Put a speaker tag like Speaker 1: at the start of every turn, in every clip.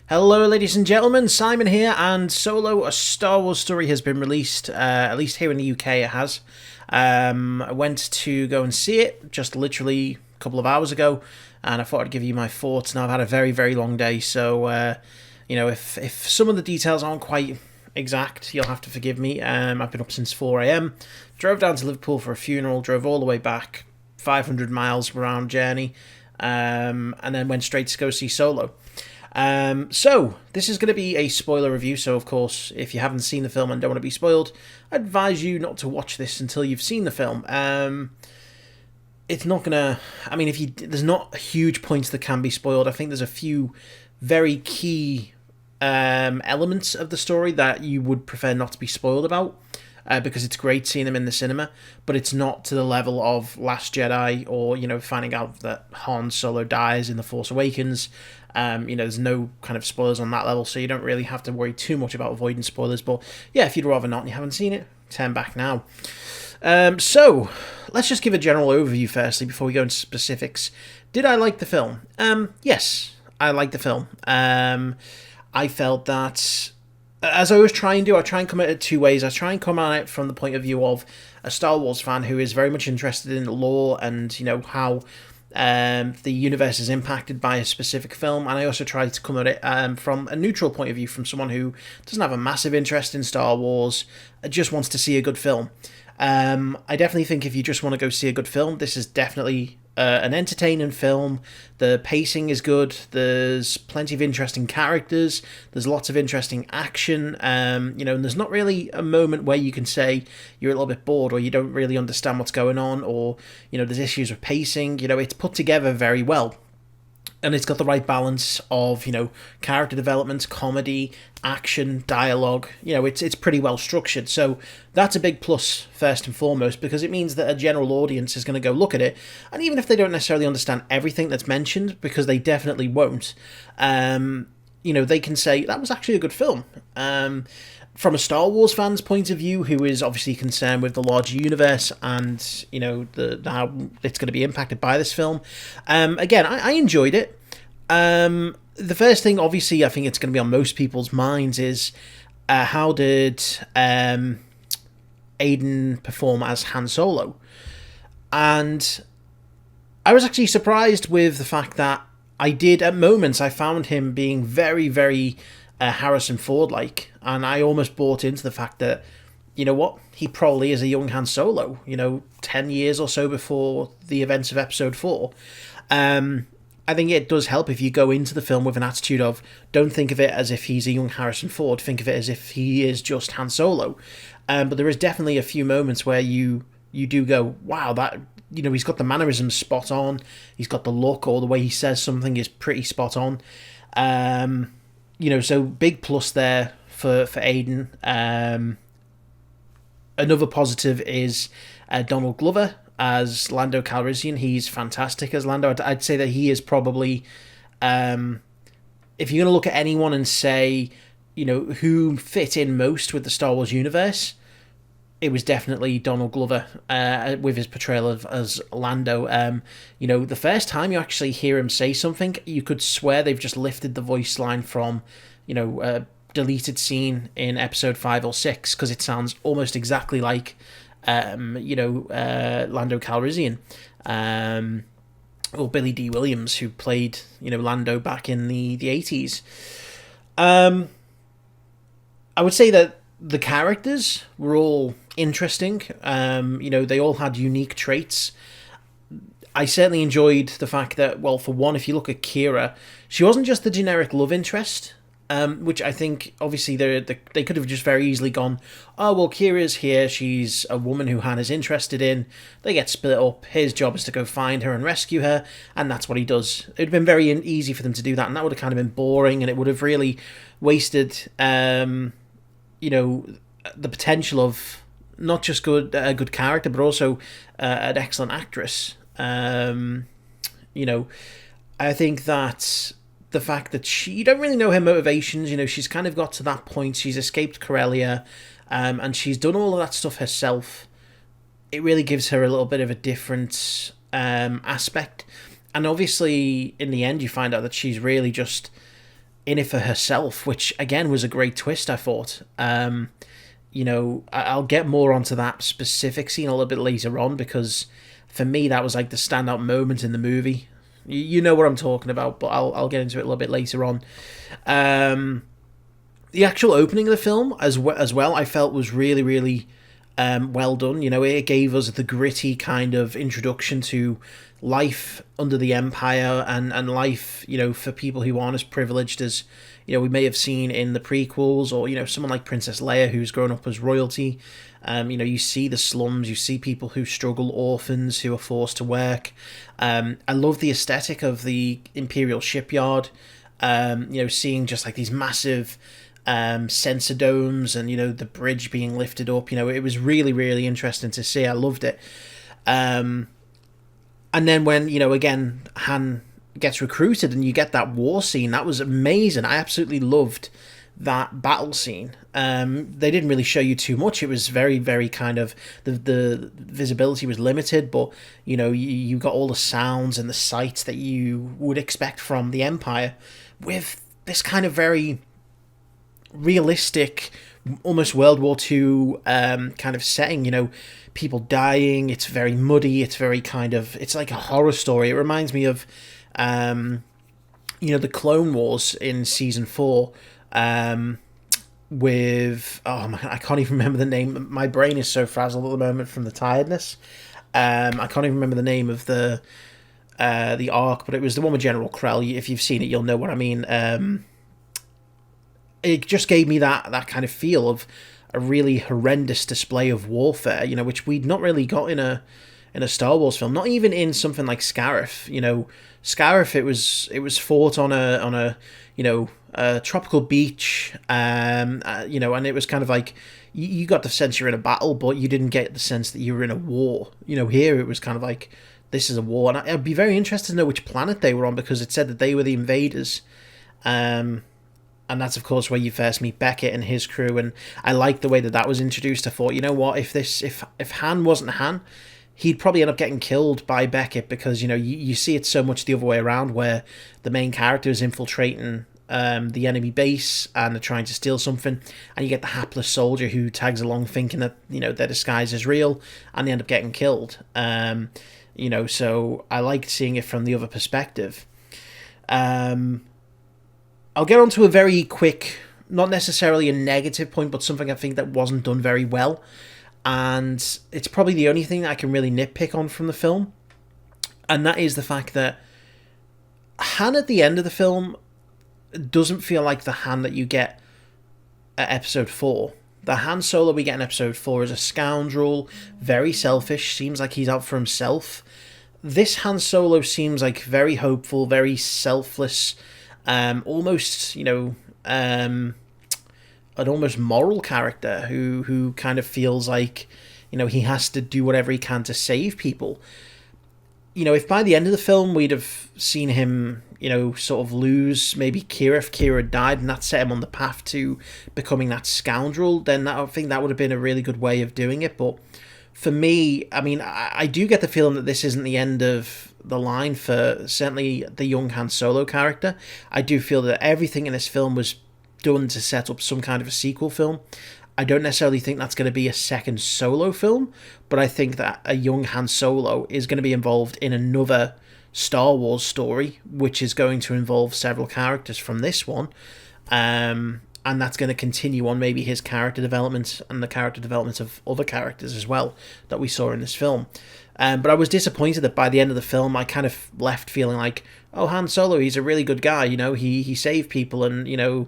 Speaker 1: Hello, ladies and gentlemen. Simon here, and Solo: A Star Wars Story has been released. At least here in the UK, it has. I went to go and see it just literally a couple of hours ago, and I thought I'd give you my thoughts. Now I've had a very, very long day, so if some of the details aren't quite exact, you'll have to forgive me. I've been up since 4 a.m. Drove down to Liverpool for a funeral. Drove all the way back, 500 miles round journey, and then went straight to go see Solo. So this is going to be a spoiler review, so of course, if you haven't seen the film and don't want to be spoiled, I advise you not to watch this until you've seen the film. It's not gonna, there's not huge points that can be spoiled. I think there's a few very key elements of the story that you would prefer not to be spoiled about, because it's great seeing them in the cinema, but it's not to the level of Last Jedi or, finding out that Han Solo dies in The Force Awakens. There's no kind of spoilers on that level, so you don't really have to worry too much about avoiding spoilers. But yeah, if you'd rather not and you haven't seen it, turn back now. So let's just give a general overview firstly before we go into specifics. Did I like the film? Yes, I liked the film. I felt that, as I always try and do, I try and come at it two ways. I try and come at it from the point of view of a Star Wars fan who is very much interested in the lore and, how the universe is impacted by a specific film, and I also try to come at it from a neutral point of view, from someone who doesn't have a massive interest in Star Wars, just wants to see a good film. I definitely think if you just want to go see a good film, this is definitely an entertaining film. The pacing is good. There's plenty of interesting characters. There's lots of interesting action. And there's not really a moment where you can say you're a little bit bored or you don't really understand what's going on, or there's issues with pacing. It's put together very well. And it's got the right balance of, character development, comedy, action, dialogue. It's pretty well structured. So that's a big plus, first and foremost, because it means that a general audience is going to go look at it. And even if they don't necessarily understand everything that's mentioned, because they definitely won't, they can say, that was actually a good film. From a Star Wars fan's point of view, who is obviously concerned with the larger universe and how it's going to be impacted by this film, again, I enjoyed it. The first thing, obviously, I think it's going to be on most people's minds is how did Aiden perform as Han Solo? And I was actually surprised with the fact that at moments, I found him being very, very Harrison Ford-like, and I almost bought into the fact that, he probably is a young Han Solo, 10 years or so before the events of Episode 4. I think it does help if you go into the film with an attitude of, don't think of it as if he's a young Harrison Ford, think of it as if he is just Han Solo. But there is definitely a few moments where you do go, wow, that, he's got the mannerisms spot on, he's got the look, or the way he says something is pretty spot on. So big plus there for Aiden. Another positive is Donald Glover as Lando Calrissian. He's fantastic as Lando. I'd say that he is probably, if you're going to look at anyone and say, who fit in most with the Star Wars universe, it was definitely Donald Glover with his portrayal as Lando. The first time you actually hear him say something, you could swear they've just lifted the voice line from, a deleted scene in Episode 5 or 6, because it sounds almost exactly like, Lando Calrissian. Or Billy D. Williams, who played, Lando back in the 80s. I would say that the characters were all interesting. They all had unique traits. I certainly enjoyed the fact that, well, for one, if you look at Kira, she wasn't just the generic love interest, which I think, obviously, they could have just very easily gone, oh, well, Kira's here, she's a woman who Han is interested in, they get split up, his job is to go find her and rescue her, and that's what he does. It would have been very easy for them to do that, and that would have kind of been boring, and it would have really wasted, the potential of not just a good character, but also an excellent actress. I think that the fact that you don't really know her motivations, she's kind of got to that point, she's escaped Corellia, and she's done all of that stuff herself. It really gives her a little bit of a different aspect. And obviously, in the end, you find out that she's really just in it for herself, which again was a great twist, I thought. You know, I'll get more onto that specific scene a little bit later on, because for me that was like the standout moment in the movie. You know what I'm talking about, but I'll get into it a little bit later on. The actual opening of the film as well, I felt was really, really well done. You know, it gave us the gritty kind of introduction to life under the Empire, and life, you know, for people who aren't as privileged as, you know, we may have seen in the prequels, or, you know, someone like Princess Leia who's grown up as royalty. You know, you see the slums, you see people who struggle, orphans who are forced to work. I love the aesthetic of the Imperial shipyard. You know, seeing just like these massive sensor domes, and, you know, the bridge being lifted up. You know, it was really, really interesting to see. I loved it. And then when, you know, again, Han gets recruited and you get that war scene, that was amazing. I absolutely loved that battle scene. They didn't really show you too much. It was very, very kind of, the visibility was limited, but, you know, you got all the sounds and the sights that you would expect from the Empire, with this kind of very realistic, almost World War II kind of setting. You know, people dying, it's very muddy, it's very kind of, it's like a horror story. It reminds me of you know, the Clone Wars in season 4, with, oh man, I can't even remember the name. My brain is so frazzled at the moment from the tiredness. I can't even remember the name of the arc, but it was the one with General Krell. If you've seen it, you'll know what I mean. It just gave me that kind of feel of a really horrendous display of warfare, you know, which we'd not really got in a Star Wars film, not even in something like Scarif. You know, Scarif, it was fought on a you know, a tropical beach, you know, and it was kind of like you got the sense you're in a battle, but you didn't get the sense that you were in a war. You know, here it was kind of like, this is a war, and I'd be very interested to know which planet they were on, because it said that they were the invaders. And that's, of course, where you first meet Beckett and his crew, and I liked the way that was introduced. I thought, you know what, if Han wasn't Han, he'd probably end up getting killed by Beckett, because, you know, you see it so much the other way around, where the main character is infiltrating the enemy base, and they're trying to steal something, and you get the hapless soldier who tags along thinking that, you know, their disguise is real, and they end up getting killed. You know, so I liked seeing it from the other perspective. I'll get on to a very quick, not necessarily a negative point, but something I think that wasn't done very well. And it's probably the only thing that I can really nitpick on from the film. And that is the fact that Han at the end of the film doesn't feel like the Han that you get at episode 4. The Han Solo we get in episode 4 is a scoundrel, very selfish, seems like he's out for himself. This Han Solo seems like very hopeful, very selfless, almost, you know, an almost moral character who kind of feels like, you know, he has to do whatever he can to save people. You know, if by the end of the film we'd have seen him, you know, sort of lose maybe Kira, if Kira died, and that set him on the path to becoming that scoundrel, then I think that would have been a really good way of doing it. But for me, I mean, I do get the feeling that this isn't the end of the line for certainly the young Han Solo character. I do feel that everything in this film was done to set up some kind of a sequel film. I don't necessarily think that's going to be a second Solo film, but I think that a young Han Solo is going to be involved in another Star Wars story, which is going to involve several characters from this one. And that's going to continue on maybe his character development and the character development of other characters as well that we saw in this film. But I was disappointed that by the end of the film, I kind of left feeling like, oh, Han Solo, he's a really good guy, you know, he saved people, and, you know,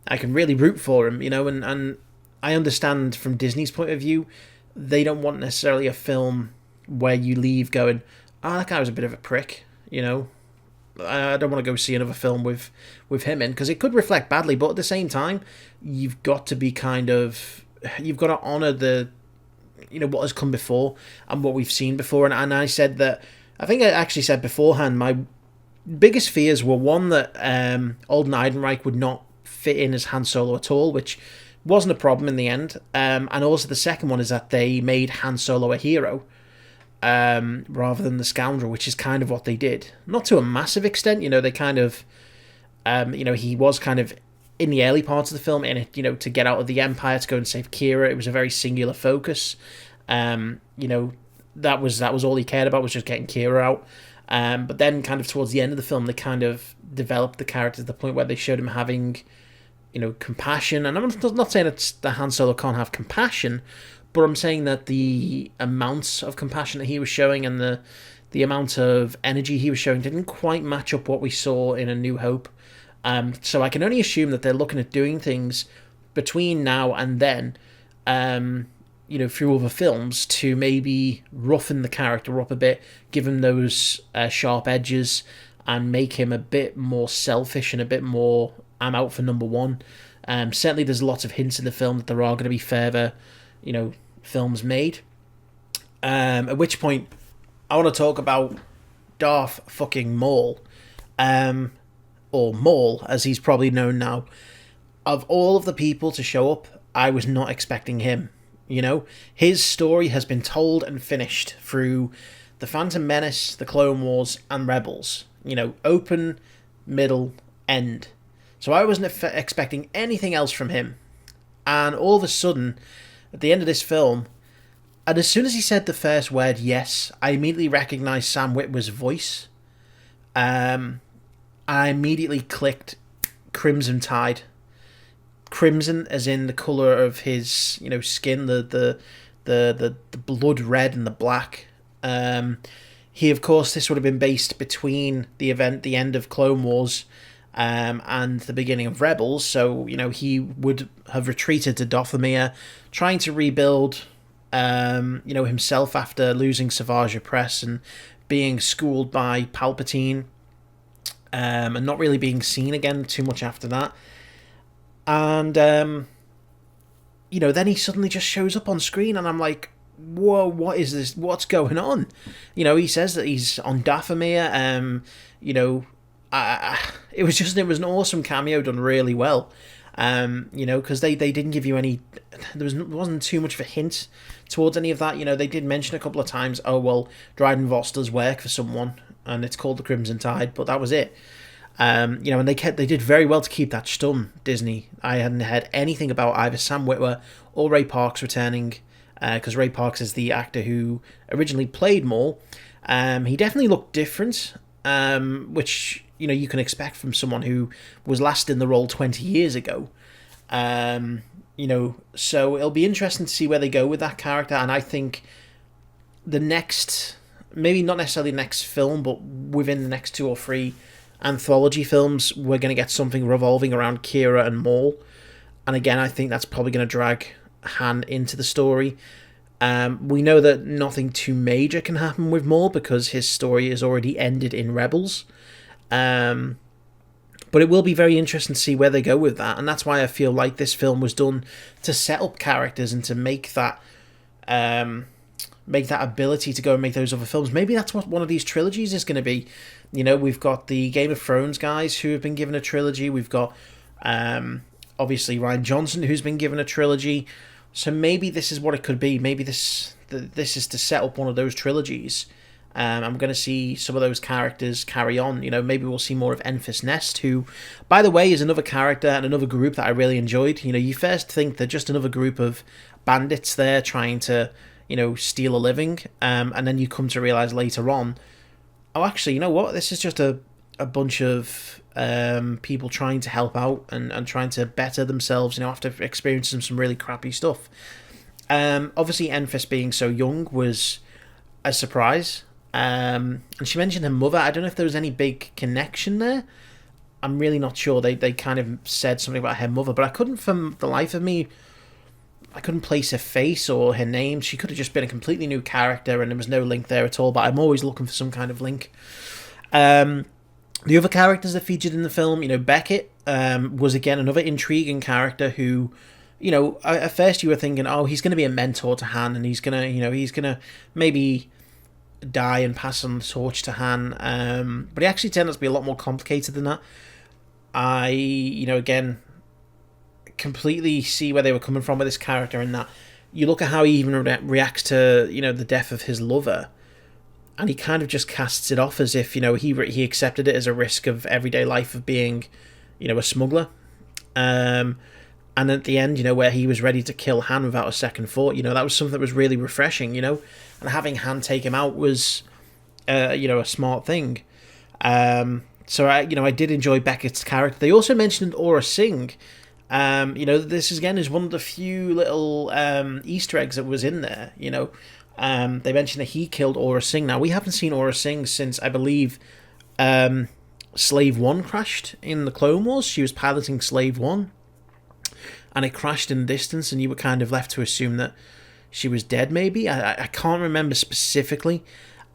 Speaker 1: I can really root for him, you know, and I understand from Disney's point of view, they don't want necessarily a film where you leave going, oh, that guy was a bit of a prick, you know. I don't want to go see another film with him in, because it could reflect badly, but at the same time, you've got to be you've got to honour the, you know, what has come before and what we've seen before. And I said that, I think I actually said beforehand, my biggest fears were, one, that Alden Ehrenreich would not fit in as Han Solo at all, which wasn't a problem in the end. And also the second one is that they made Han Solo a hero, rather than the scoundrel, which is kind of what they did. Not to a massive extent, you know, they kind of He was kind of in the early parts of the film in it, to get out of the Empire to go and save Kira. It was a very singular focus. That was all he cared about, was just getting Kira out. But then kind of towards the end of the film, they kind of developed the character to the point where they showed him having, compassion. And I'm not saying that Han Solo can't have compassion, but I'm saying that the amount of compassion that he was showing and the amount of energy he was showing didn't quite match up what we saw in A New Hope. So I can only assume that they're looking at doing things between now and then, through other films to maybe roughen the character up a bit, give him those sharp edges, and make him a bit more selfish and a bit more, I'm out for number one. Certainly there's lots of hints in the film that there are going to be further, films made. At which point, I want to talk about Darth fucking Maul. Or Maul, as he's probably known now. Of all of the people to show up, I was not expecting him. His story has been told and finished through The Phantom Menace, The Clone Wars, and Rebels. Open, middle, end. So I wasn't expecting anything else from him. And all of a sudden, at the end of this film, and as soon as he said the first word, yes, I immediately recognised Sam Witwer's voice. I immediately clicked Crimson Tide. Crimson as in the colour of his, skin, the blood red and the black. He, of course, this would have been based between the end of Clone Wars, and the beginning of Rebels. So, he would have retreated to Dathomir, trying to rebuild, himself after losing Savage Opress and being schooled by Palpatine, and not really being seen again too much after that. And, then he suddenly just shows up on screen, and I'm like, whoa, what is this? What's going on? He says that he's on Dathomir. It was an awesome cameo done really well. Because they didn't give you any, wasn't too much of a hint towards any of that. They did mention a couple of times, oh, well, Dryden Voss does work for someone, and it's called the Crimson Tide, but that was it. And they did very well to keep that stum, Disney. I hadn't heard anything about either Sam Witwer or Ray Parks returning, because Ray Parks is the actor who originally played Maul. He definitely looked different, which, you can expect from someone who was last in the role 20 years ago. So it'll be interesting to see where they go with that character, and I think the next, maybe not necessarily the next film, but within the next 2 or 3 anthology films, we're going to get something revolving around Kira and Maul. And again, I think that's probably going to drag Han into the story. We know that nothing too major can happen with Maul because his story is already ended in Rebels. But it will be very interesting to see where they go with that, and that's why I feel like this film was done to set up characters and to make that ability to go and make those other films. Maybe that's what one of these trilogies is going to be. We've got the Game of Thrones guys who have been given a trilogy. We've got obviously Rian Johnson, who's been given a trilogy. So maybe this is what it could be. Maybe this is to set up one of those trilogies. I'm going to see some of those characters carry on. Maybe we'll see more of Enfys Nest, who, by the way, is another character and another group that I really enjoyed. You first think they're just another group of bandits there trying to, steal a living. And then you come to realize later on, oh, actually, you know what? This is just a bunch of people trying to help out and trying to better themselves, after experiencing some really crappy stuff. Obviously, Enfys being so young was a surprise. And she mentioned her mother. I don't know if there was any big connection there. I'm really not sure. They kind of said something about her mother, but I couldn't, for the life of me, I couldn't place her face or her name. She could have just been a completely new character and there was no link there at all, but I'm always looking for some kind of link. The other characters that featured in the film, Beckett was again another intriguing character who, at first you were thinking, oh, he's going to be a mentor to Han and he's going to maybe die and pass on the torch to Han, but he actually turned out to be a lot more complicated than that. I, again, completely see where they were coming from with this character, and that you look at how he even reacts to, the death of his lover, and he kind of just casts it off as if, he accepted it as a risk of everyday life of being, a smuggler. And at the end, where he was ready to kill Han without a second thought, that was something that was really refreshing, and having Han take him out was, a smart thing. So I did enjoy Beckett's character. They also mentioned Aura Singh. This again is one of the few little Easter eggs that was in there. They mentioned that he killed Aura Singh. Now, we haven't seen Aura Singh since, I believe, Slave One crashed in the Clone Wars. She was piloting Slave One, and it crashed in the distance, and you were kind of left to assume that she was dead, maybe. I can't remember specifically,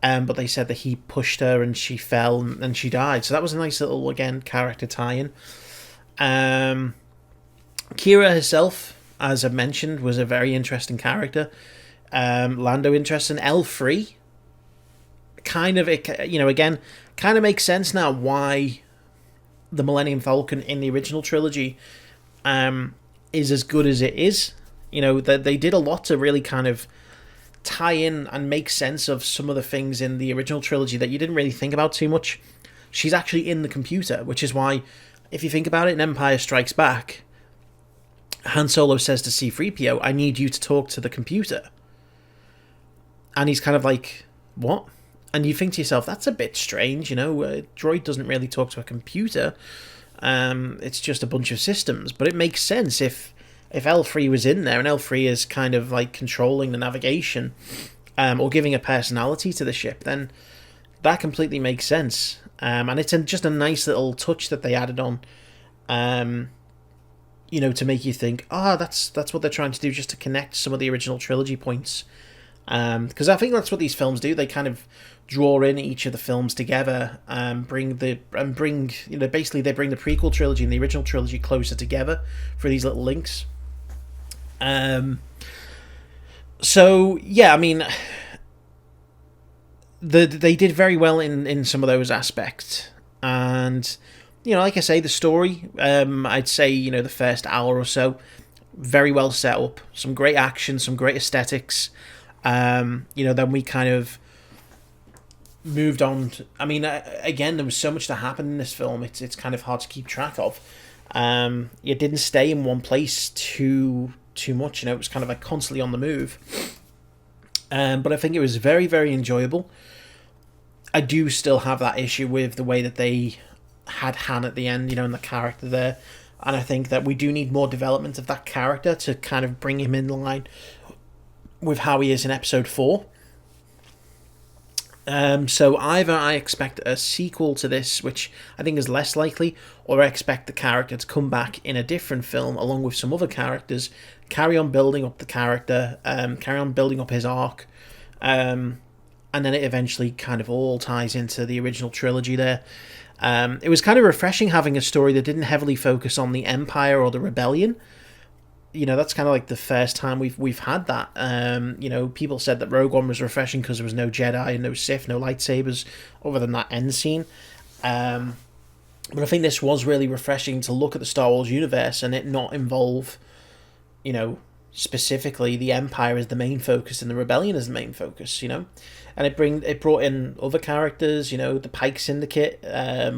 Speaker 1: but they said that he pushed her and she fell and she died. So that was a nice little, again, character tie-in. Kira herself, as I mentioned, was a very interesting character. Lando interesting. L3, kind of, again, kind of makes sense now why the Millennium Falcon in the original trilogy is as good as it is. That they did a lot to really kind of tie in and make sense of some of the things in the original trilogy that you didn't really think about too much. She's actually in the computer, which is why, if you think about it, in Empire Strikes Back, Han Solo says to C-3PO, "I need you to talk to the computer." And he's kind of like, what? And you think to yourself, that's a bit strange, a droid doesn't really talk to a computer. It's just a bunch of systems. But it makes sense if L3 was in there, and L3 is kind of like controlling the navigation, or giving a personality to the ship, then that completely makes sense. And it's just a nice little touch that they added on, to make you think, that's what they're trying to do, just to connect some of the original trilogy points. Because I think that's what these films do. They kind of draw in each of the films together, basically they bring the prequel trilogy and the original trilogy closer together for these little links. So yeah, I mean, they did very well in some of those aspects, and like I say, the story, I'd say the first hour or so, very well set up, some great action, some great aesthetics. Then we kind of moved on to, again, there was so much to happen in this film, it's kind of hard to keep track of. It didn't stay in one place too much, it was kind of like constantly on the move. But I think it was very, very enjoyable. I do still have that issue with the way that they had Han at the end, and the character there. And I think that we do need more development of that character to kind of bring him in line with how he is in episode 4. So either I expect a sequel to this, which I think is less likely, or I expect the character to come back in a different film along with some other characters, carry on building up the character, carry on building up his arc, and then it eventually kind of all ties into the original trilogy there. It was kind of refreshing having a story that didn't heavily focus on the Empire or the Rebellion. That's kind of like the first time we've had that. People said that Rogue One was refreshing because there was no Jedi and no Sith, no lightsabers, other than that end scene. But I think this was really refreshing to look at the Star Wars universe and it not involve, specifically the Empire as the main focus and the Rebellion as the main focus, And it brought in other characters, the Pike Syndicate,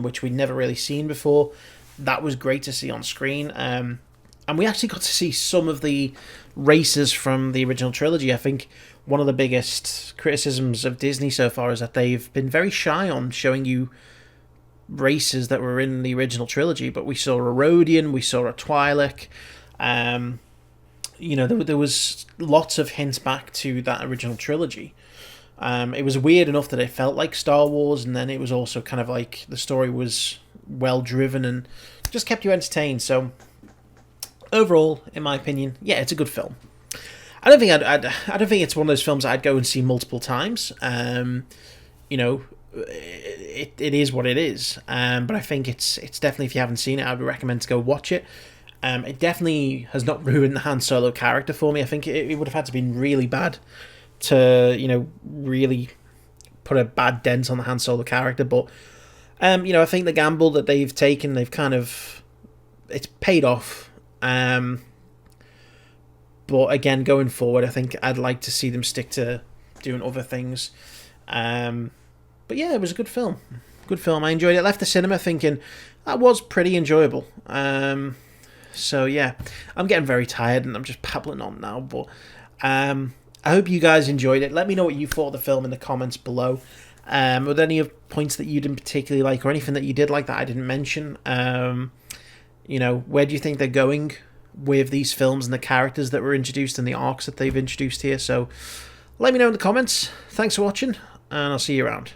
Speaker 1: which we'd never really seen before. That was great to see on screen. And we actually got to see some of the races from the original trilogy. I think one of the biggest criticisms of Disney so far is that they've been very shy on showing you races that were in the original trilogy. But we saw a Rodian, we saw a Twi'lek. There was lots of hints back to that original trilogy. It was weird enough that it felt like Star Wars, and then it was also kind of like the story was well driven and just kept you entertained. So overall, in my opinion, yeah, it's a good film. I don't think I don't think it's one of those films I'd go and see multiple times. It is what it is. But I think it's definitely, if you haven't seen it, I would recommend to go watch it. It definitely has not ruined the Han Solo character for me. I think it would have had to be really bad to really put a bad dent on the Han Solo character. But I think the gamble that they've taken, it's paid off. But again, going forward, I think I'd like to see them stick to doing other things. But yeah, it was a good film. Good film. I enjoyed it. Left the cinema thinking that was pretty enjoyable. So yeah, I'm getting very tired and I'm just babbling on now. But I hope you guys enjoyed it. Let me know what you thought of the film in the comments below. Were there any points that you didn't particularly like, or anything that you did like that I didn't mention? You know, where do you think they're going with these films and the characters that were introduced and the arcs that they've introduced here? So let me know in the comments. Thanks for watching, and I'll see you around.